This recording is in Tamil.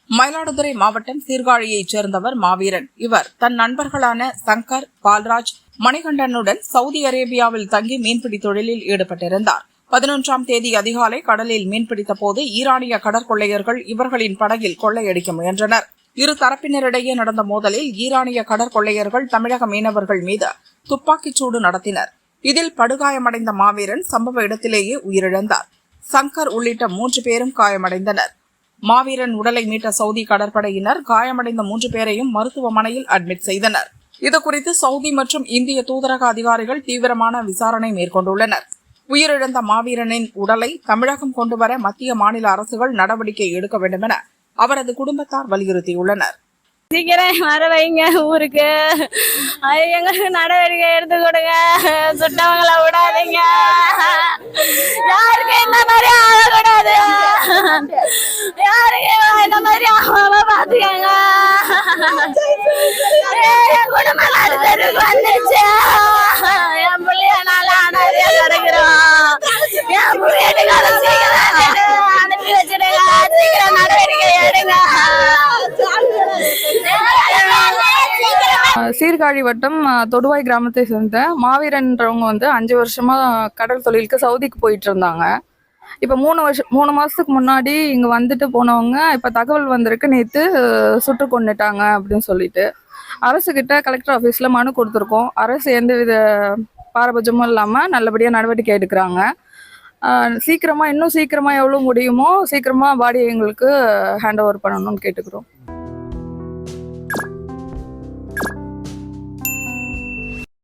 மயிலாடுதுறை மாவட்டம் சீர்காழியைச் சேர்ந்தவர் மாவீரன். இவர் தன் நண்பர்களான சங்கர், பால்ராஜ், மணிகண்டனுடன் சவுதி அரேபியாவில் தங்கி மீன்பிடி தொழிலில் ஈடுபட்டிருந்தார். 11ஆம் தேதி அதிகாலை கடலில் மீன்பிடித்த போது ஈரானிய கடற்கொள்ளையர்கள் இவர்களின் படகில் கொள்ளையடிக்க முயன்றனர். இரு தரப்பினரிடையே நடந்த மோதலில் ஈரானிய கடற்கொள்ளையர்கள் தமிழக மீனவர்கள் மீது துப்பாக்கிச் சூடு நடத்தினர். இதில் படுகாயமடைந்த மாவீரன் சம்பவ இடத்திலேயே உயிரிழந்தார். சங்கர் உள்ளிட்ட 3 பேரும் காயமடைந்தனர். மாவீரன் உடலை மீட்ட சவுதி கடற்படையினர் காயமடைந்த 3 பேரையும் மருத்துவமனையில் அட்மிட் செய்தனர். இதுகுறித்து சவுதி மற்றும் இந்திய தூதரக அதிகாரிகள் தீவிரமான விசாரணை மேற்கொண்டுள்ளனர். உயிரிழந்த மாவீரனின் உடலை தமிழகம் கொண்டுவர மத்திய மாநில அரசுகள் நடவடிக்கை எடுக்க வேண்டும் என அவரது குடும்பத்தார் வலியுறுத்தியுள்ளனர். சீக்கிரம் வர வைங்க ஊருக்கு, எங்களுக்கு நடவடிக்கை எடுத்து கொடுங்க, சுட்டவங்களை விடாதீங்க, யாருக்கு இந்த மாதிரி ஆகக்கூடாது, யாருக்கு இந்த மாதிரி ஆகாம பாத்துக்கங்க. என் குடும்பம் நடுத்தருக்கு வந்துருச்சு, என் பிள்ளைய நாள அனாதையா கிடைக்கிறோம், என் வீட்டுக்கார சீக்கிரம் அனுப்பி வச்சிடுங்க, சீக்கிரம் நடவடிக்கை எடுங்க. சீர்காழி வட்டம் தொடுவாய் கிராமத்தை சேர்ந்த மாவீரன்றவங்க 5 வருஷமா கடல் தொழிலுக்கு சவுதிக்கு போயிட்டு இருந்தாங்க. இப்போ 3 மாசத்துக்கு முன்னாடி இங்க வந்துட்டு போனவங்க இப்போ தகவல் வந்திருக்கு, நேற்று சுட்டு கொண்டுட்டாங்க அப்படின்னு சொல்லிட்டு அரசுகிட்ட கலெக்டர் ஆஃபீஸில் மனு கொடுத்துருக்கோம். அரசு எந்தவித பாரபட்சமும் இல்லாமல் நல்லபடியாக நடவடிக்கை எடுக்கிறாங்க. இன்னும் சீக்கிரமாக எவ்வளோ முடியுமோ சீக்கிரமாக பாடியை எங்களுக்கு ஹேண்ட் ஓவர் பண்ணணும்னு கேட்டுக்கிறோம்.